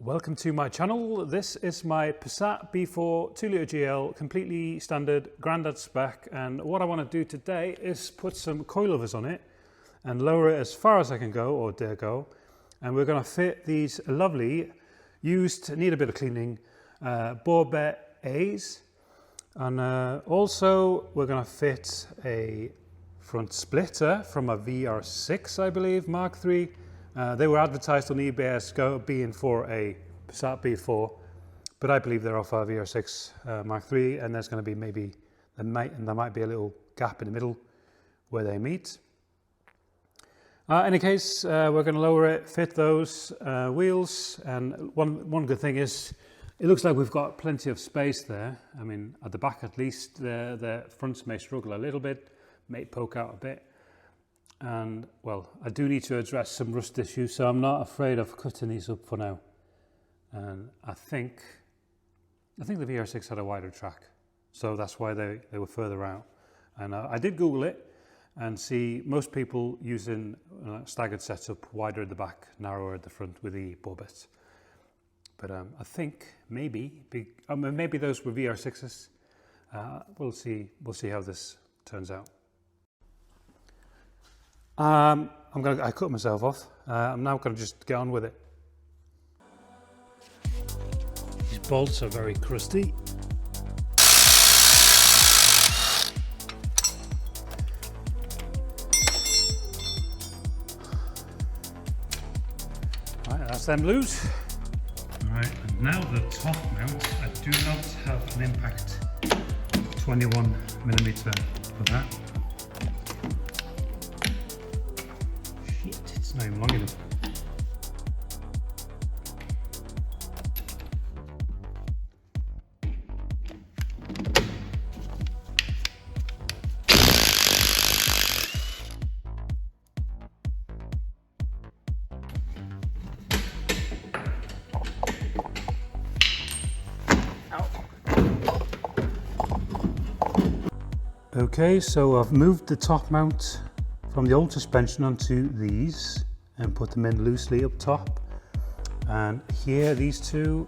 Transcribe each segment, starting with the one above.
Welcome to my channel. This is my Passat B4 2-litre GL, completely standard grandad spec, and what I want to do today is put some coilovers on it and lower it as far as I can go, or dare go, and we're going to fit these lovely, used, need a bit of cleaning, Borbet A's, and also we're going to fit a front splitter from a VR6, I believe, Mark III. They were advertised on eBay as being for a Passat B4, but I believe they're off a VR6 Mark III, and there's going to be there might be a little gap in the middle where they meet. In any case, we're going to lower it, fit those wheels, and one good thing is it looks like we've got plenty of space there. I mean, at the back at least, the fronts may struggle a little bit, may poke out a bit. And well, I do need to address some rust issues, so I'm not afraid of cutting these up for now. And I think the VR6 had a wider track, so that's why they were further out. And I did Google it and see most people using staggered setup, wider at the back, narrower at the front with the Borbet. But I think maybe those were VR6s. We'll see how this turns out. I cut myself off. I'm now going to just get on with it. These bolts are very crusty. Right, that's them loose. Right, and now the top mount. I do not have an impact 21mm for that. Not even long enough. Okay, so I've moved the top mount from the old suspension onto these and put them in loosely up top, and here these two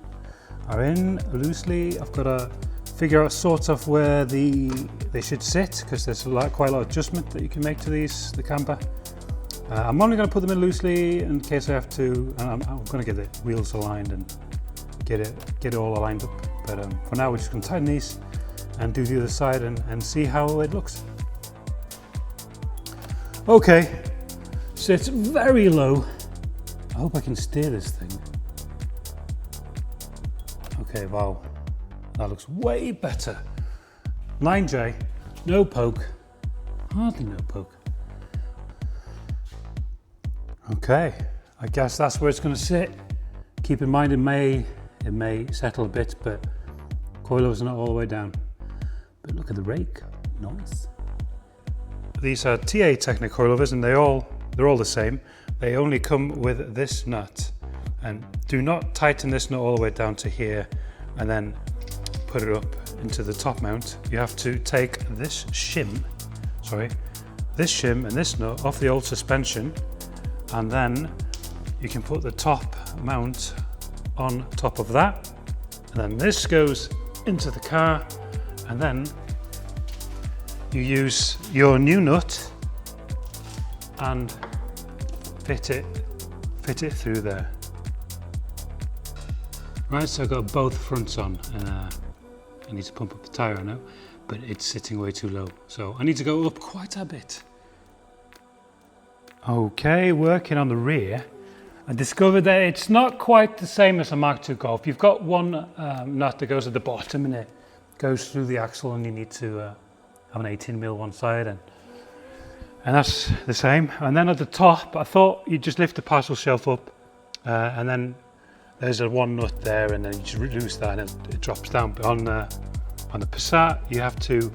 are in loosely. I've got to figure out sort of where they should sit, because there's quite a lot of adjustment that you can make to the camber. I'm only going to put them in loosely in case I have to, and I'm going to get the wheels aligned and get it all aligned up, but for now we're just going to tighten these and do the other side and see how it looks. Okay, so it's very low. I hope I can steer this thing. Okay, wow, that looks way better. 9J, no poke, hardly no poke. Okay, I guess that's where it's going to sit. Keep in mind it may settle a bit, but coilovers are not all the way down. But look at the rake, nice. These are TA Technic coilovers, and they're all the same. They only come with this nut, and do not tighten this nut all the way down to here and then put it up into the top mount. You have to take this shim and this nut off the old suspension, and then you can put the top mount on top of that, and then this goes into the car, and then you use your new nut and fit it through there. Right, so I've got both fronts on, and I need to pump up the tyre now, but it's sitting way too low, so I need to go up quite a bit. Okay, working on the rear, I discovered that it's not quite the same as a Mark II Golf. You've got one nut that goes at the bottom and it goes through the axle, and you need to have an 18mm one side, and that's the same. And then at the top, I thought you'd just lift the parcel shelf up, and then there's a one nut there, and then you just reduce that and it drops down. But on the Passat, you have to,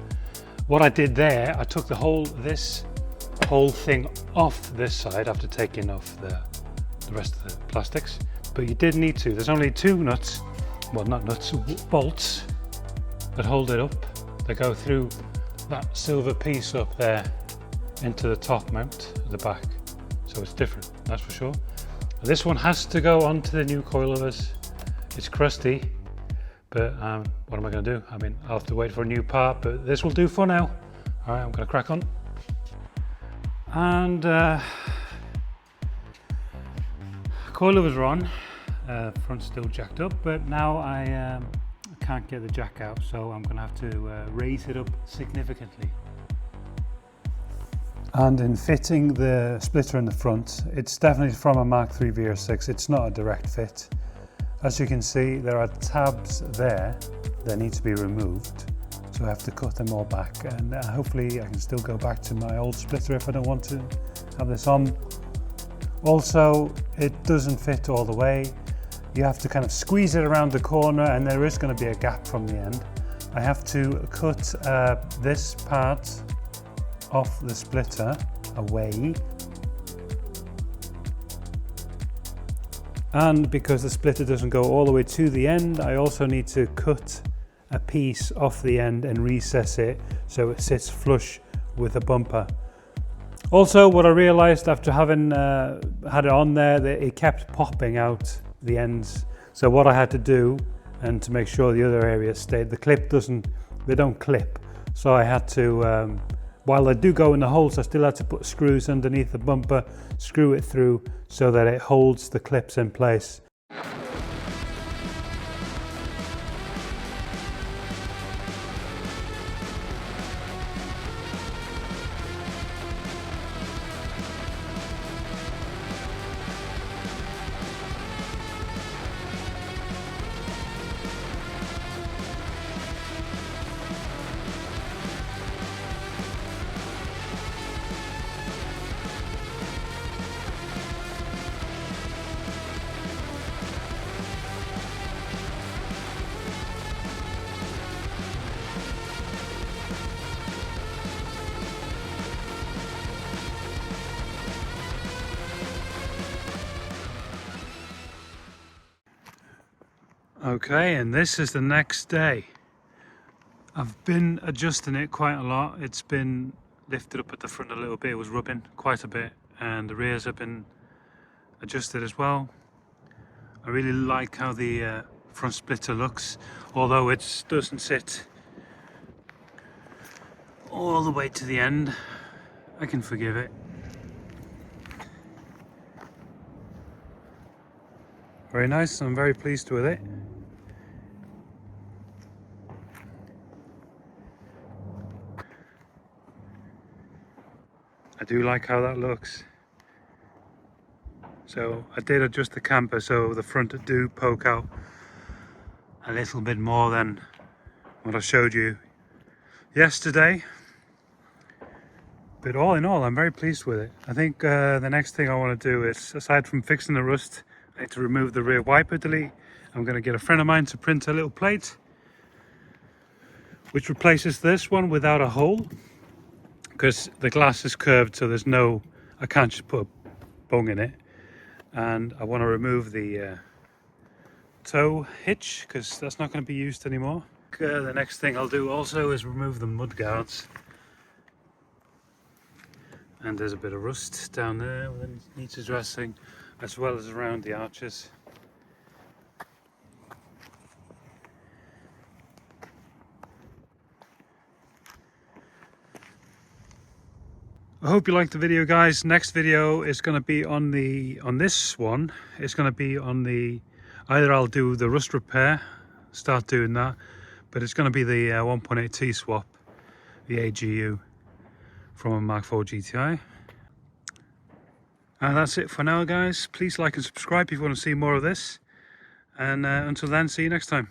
what I did there, I took this whole thing off this side after taking off the rest of the plastics, but you did need to. There's only two nuts, well, not nuts, bolts that hold it up, that go through that silver piece up there into the top mount at the back, so it's different, that's for sure. This one has to go onto the new coilovers, It's crusty, but what am I going to do? I mean, I'll have to wait for a new part, but this will do for now. All right, I'm going to crack on. And coilovers are on, front's still jacked up, but now I can't get the jack out, so I'm going to have to raise it up significantly. And in fitting the splitter in the front, it's definitely from a Mark III VR6, it's not a direct fit. As you can see, there are tabs there that need to be removed, so I have to cut them all back, and hopefully I can still go back to my old splitter if I don't want to have this on. Also, it doesn't fit all the way. You have to kind of squeeze it around the corner, and there is going to be a gap from the end. I have to cut this part off the splitter away. And because the splitter doesn't go all the way to the end, I also need to cut a piece off the end and recess it so it sits flush with the bumper. Also, what I realized after having had it on there, that it kept popping out the ends. So what I had to do, and to make sure the other areas stayed, they don't clip. So I had to, while they do go in the holes, I still had to put screws underneath the bumper, screw it through so that it holds the clips in place. Okay, and this is the next day. I've been adjusting it quite a lot. It's been lifted up at the front a little bit, it was rubbing quite a bit, and the rears have been adjusted as well. I really like how the front splitter looks, although it doesn't sit all the way to the end. I can forgive it. Very nice, I'm very pleased with it. I do like how that looks. So I did adjust the camper so the front do poke out a little bit more than what I showed you yesterday. But all in all, I'm very pleased with it. I think the next thing I want to do is, aside from fixing the rust, I need to remove the rear wiper delete. I'm going to get a friend of mine to print a little plate which replaces this one without a hole, because the glass is curved, so there's no, I can't just put a bung in it. And I want to remove the tow hitch, because that's not going to be used anymore. The next thing I'll do also is remove the mud guards. And there's a bit of rust down there that needs addressing, as well as around the arches. I hope you liked the video, guys. Next video is going to be on this one. It's going to be on either I'll do the rust repair, start doing that, but it's going to be the 1.8T swap, the AGU from a Mark IV GTI. And that's it for now, guys. Please like and subscribe if you want to see more of this. And until then, see you next time.